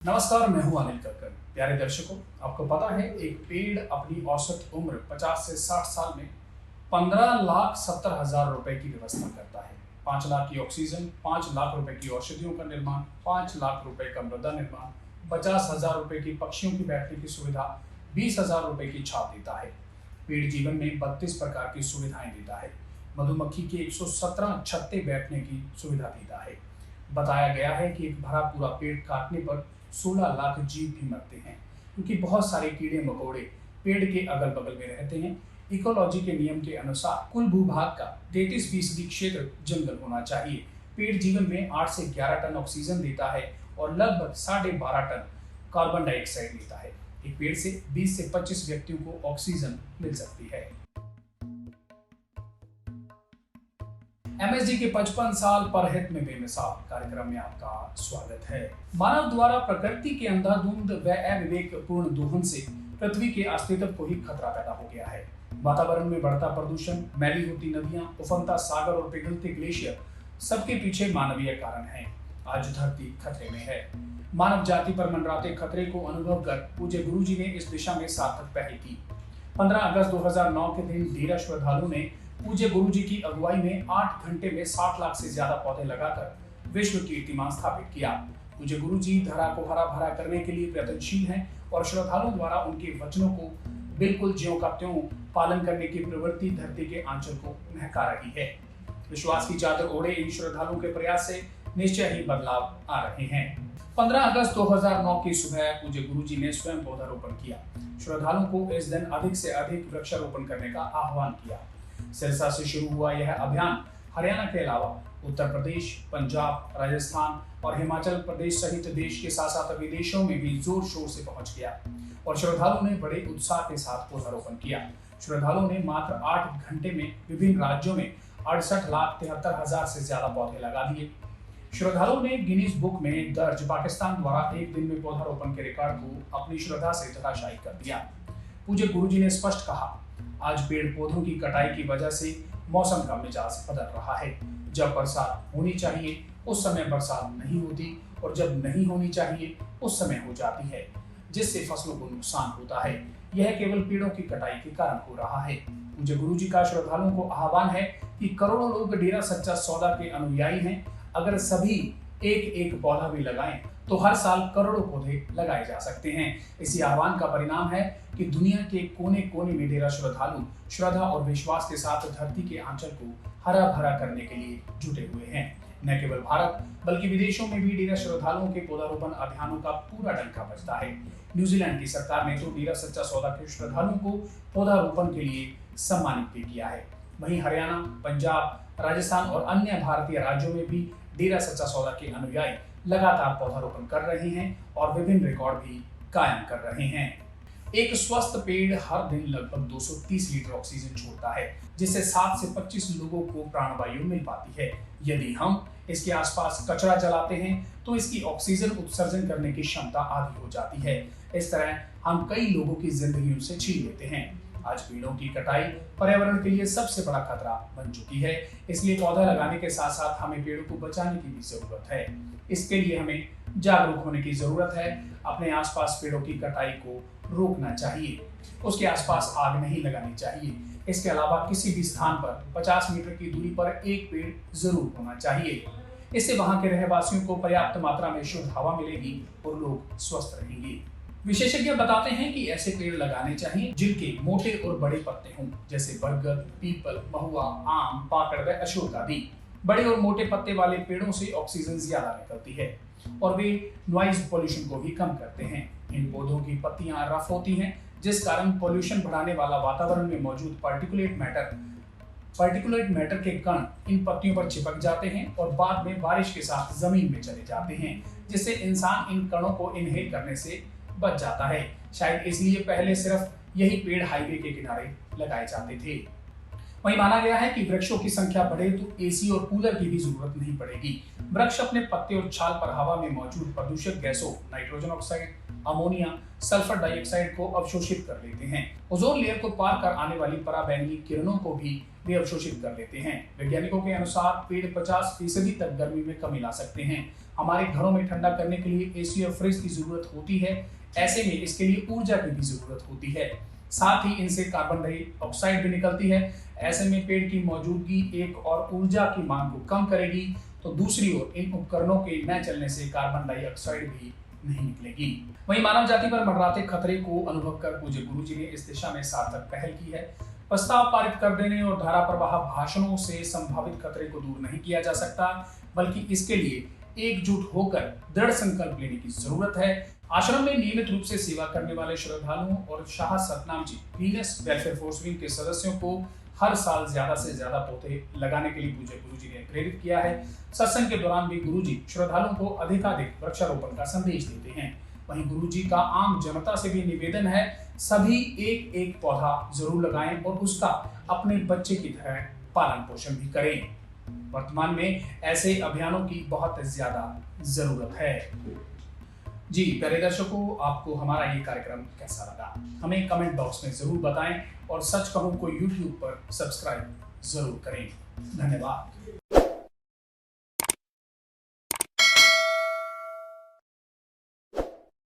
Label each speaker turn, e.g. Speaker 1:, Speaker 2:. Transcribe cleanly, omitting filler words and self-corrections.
Speaker 1: नमस्कार, मैं हूं अनिल कक्कर। प्यारे दर्शकों, आपको पता है एक पेड़ अपनी औसत उम्र 50 से 60 साल में 15,70,000 रुपए की व्यवस्था करता है। 5 लाख की ऑक्सीजन, 5 लाख रुपए की औषधियों का निर्माण, 5 लाख रुपए का मृदा निर्माण, 50,000 रुपए की पक्षियों की बैठने की सुविधा, 20,000 रुपए की छाप देता है। पेड़ जीवन में 32 प्रकार की सुविधाएं देता है। मधुमक्खी के 117 छत्ते बैठने की सुविधा देता है। बताया गया है कि एक भरा पूरा पेड़ काटने पर 16 लाख जीव भी मरते हैं, क्योंकि बहुत सारे कीड़े मकोड़े पेड़ के अगल बगल में रहते हैं। इकोलॉजी के नियम के अनुसार कुल भूभाग का 33% क्षेत्र जंगल होना चाहिए। पेड़ जीवन में 8 से 11 टन ऑक्सीजन देता है और लगभग 12.5 टन कार्बन डाइऑक्साइड देता है। एक पेड़ से 20 से 25 व्यक्तियों को ऑक्सीजन मिल सकती है। एमएसडी के 55 साल पर हित में बेमिसाल कार्यक्रम में आपका स्वागत है। मानव द्वारा प्रकृति के अंधाधुंध व अविवेकपूर्ण दोहन से पृथ्वी के अस्तित्व को ही खतरा पैदा हो गया है। वातावरण में बढ़ता प्रदूषण, मैली होती नदियां, उफनता सागर और पिघलते ग्लेशियर सबके पीछे मानवीय कारण हैं। आज धरती खतरे में है। मानव जाति पर मंडराते खतरे को अनुभव कर पूज्य गुरुजी ने इस दिशा में सार्थक पहल की। 15 अगस्त 2009 के दिन डेरा श्रद्धालुओं ने पूज्य गुरुजी की अगुवाई में 8 घंटे में 60 लाख से ज्यादा पौधे लगाकर विश्व कीर्तिमान स्थापित किया। पूज्य गुरुजी धरा को हरा भरा करने के लिए प्रयत्नशील हैं और श्रद्धालुओं द्वारा उनके वचनों को बिल्कुल ज्यों का त्यों पालन करने की प्रवृत्ति धरती के आंचल को महका रही है। विश्वास की चादर ओढ़े इन श्रद्धालुओं के प्रयास से निश्चय ही बदलाव आ रहे हैं। 15 अगस्त 2009 की सुबह पूज्य गुरुजी ने स्वयं पौधारोपण किया। श्रद्धालुओं को इस दिन अधिक से अधिक वृक्षारोपण करने का आह्वान किया। सिरसा से शुरू हुआ यह अभियान हरियाणा के अलावा उत्तर प्रदेश, पंजाब, राजस्थान और हिमाचल प्रदेश सहित देश के साथ साथ विदेशों में भी जोर शोर से पहुंच गया और श्रद्धालुओं ने बड़े उत्साह के साथ पौधारोपण किया। श्रद्धालुओं ने मात्र 8 घंटे में विभिन्न राज्यों में 68,73,000 से ज्यादा पौधे लगा दिए। श्रद्धालुओं ने गिनीज बुक में दर्ज पाकिस्तान द्वारा एक दिन में पौधारोपण के रिकॉर्ड को अपनी श्रद्धा से धराशायी कर दिया। पूज्य गुरुजी ने स्पष्ट कहा, आज पेड़ पौधों की कटाई की वजह से मौसम का मिजाज बदल रहा है। जब बरसात होनी चाहिए उस समय बरसात नहीं होती और जब नहीं होनी चाहिए उस समय हो जाती है, जिससे फसलों को नुकसान होता है। यह केवल पेड़ों की कटाई के कारण हो रहा है। पूज्य गुरुजी का श्रद्धालुओं को आह्वान है कि करोड़ों लोग डेरा सच्चा सौदा के अनुयायी हैं। अगर सभी एक एक पौधा भी लगाएं तो हर साल करोड़ों पौधे लगाए जा सकते हैं। इसी आह्वान का परिणाम है कि दुनिया के कोने कोने में डेरा श्रद्धालु श्रद्धा और विश्वास के साथ धरती के आंचल को हरा भरा करने के लिए जुटे हुए हैं। न केवल भारत बल्कि विदेशों में भी डेरा श्रद्धालुओं के पौधारोपण अभियानों का पूरा डंका बजता है। न्यूजीलैंड की सरकार ने तो डेरा सच्चा सौदा के श्रद्धालुओं को पौधारोपण के लिए सम्मानित भी किया है। वहीं हरियाणा, पंजाब, राजस्थान और अन्य भारतीय राज्यों में भी डेरा सच्चा सौदा के अनुयायी लगातार पौधारोपण कर रहे हैं और विभिन्न रिकॉर्ड भी कायम कर रहे हैं। एक स्वस्थ पेड़ हर दिन लगभग 230 लीटर ऑक्सीजन छोड़ता है, जिससे 7 से 25 लोगों को प्राणवायु मिल पाती है। यदि हम इसके आसपास कचरा जलाते हैं तो इसकी ऑक्सीजन उत्सर्जन करने की क्षमता आधी हो जाती है। इस तरह हम कई लोगों की जिंदगी उनसे छीन लेते हैं। आज पेड़ों की कटाई पर्यावरण के लिए सबसे बड़ा खतरा बन चुकी है। इसलिए पौधा लगाने के साथ साथ हमें पेड़ों को बचाने की भी जरूरत है। इसके लिए हमें जागरूक होने की जरूरत है। अपने आसपास पेड़ों की कटाई को रोकना चाहिए। उसके आसपास आग नहीं लगानी चाहिए। इसके अलावा किसी भी स्थान पर 50 मीटर की दूरी पर एक पेड़ जरूर होना चाहिए। इससे वहां के रहवासियों को पर्याप्त मात्रा में शुद्ध हवा मिलेगी और लोग स्वस्थ रहेंगे। विशेषज्ञ बताते हैं कि ऐसे पेड़ लगाने चाहिए जिनके मोटे और बड़े पत्ते हों, जैसे बरगद, पीपल, महुआ, आम, पाकड़ व अशोक आदि। बड़े और मोटे पत्ते वाले पेड़ों से ऑक्सीजन ज्यादा निकलती है और वे नॉइज पोल्यूशन को भी कम करते हैं। इन पौधों की पत्तियां रफ होती हैं, जिस कारण पोल्यूशन बढ़ाने वाला वातावरण में मौजूद पार्टिकुलेट मैटर के कण इन पत्तियों पर चिपक जाते हैं और बाद में बारिश के साथ जमीन में चले जाते हैं, जिससे इंसान इन कणों को इनहेल करने से बच जाता है। शायद इसलिए पहले सिर्फ यही पेड़ हाईवे के किनारे लगाए जाते थे। वहीं माना गया है कि वृक्षों की संख्या बढ़े तो एसी और कूलर की भी जरूरत नहीं पड़ेगी। वृक्ष अपने पत्ते और छाल पर हवा में मौजूद प्रदूषक गैसों nitrogen oxide, ammonia, sulphur dioxide को अवशोषित कर लेते हैं। ओजोन लेयर को पार कर आने वाली पराबैंगनी किरणों को भी वे अवशोषित कर लेते हैं। वैज्ञानिकों के अनुसार पेड़ 50% तक गर्मी में कमी ला सकते हैं। हमारे घरों में ठंडा करने के लिए एसी और फ्रिज की जरूरत होती है, ऐसे में इसके लिए ऊर्जा की भी जरूरत होती है। साथ ही इनसे कार्बन डाइऑक्साइड भी निकलती है। ऐसे में पेड़ की मौजूदगी एक और ऊर्जा की मांग को कम करेगी, तो दूसरी ओर इन उपकरणों के न चलने से कार्बन डाइऑक्साइड भी नहीं निकलेगी। वहीं मानव जाति पर मंडराते खतरे को अनुभव कर पूज्य गुरुजी ने इस दिशा में सार्थक पहल की है। प्रस्ताव पारित कर देने और धारा प्रवाह भाषणों से संभावित खतरे को दूर नहीं किया जा सकता, बल्कि इसके लिए एकजुट होकर दृढ़ संकल्प लेने की जरूरत है। आश्रम में नियमित रूप से सेवा करने वाले श्रद्धालुओं और Shah Satnam ji Venus welfare force wing के सदस्यों को हर साल ज्यादा से ज्यादा पौधे लगाने के लिए पूज्य गुरुजी ने प्रेरित किया है। सत्संग के दौरान भी गुरुजी श्रद्धालुओं को अधिकाधिक वृक्षारोपण का संदेश देते हैं। वहीं गुरुजी का आम जनता से भी निवेदन है, सभी एक एक पौधा जरूर लगाएं और उसका अपने बच्चे की तरह पालन पोषण भी करें। वर्तमान में ऐसे अभियानों की बहुत ज्यादा जरूरत है। जी प्यारे दर्शकों, आपको हमारा ये कार्यक्रम कैसा लगा हमें कमेंट बॉक्स में जरूर बताएं और सच कहूं को YouTube पर सब्सक्राइब जरूर करें। धन्यवाद।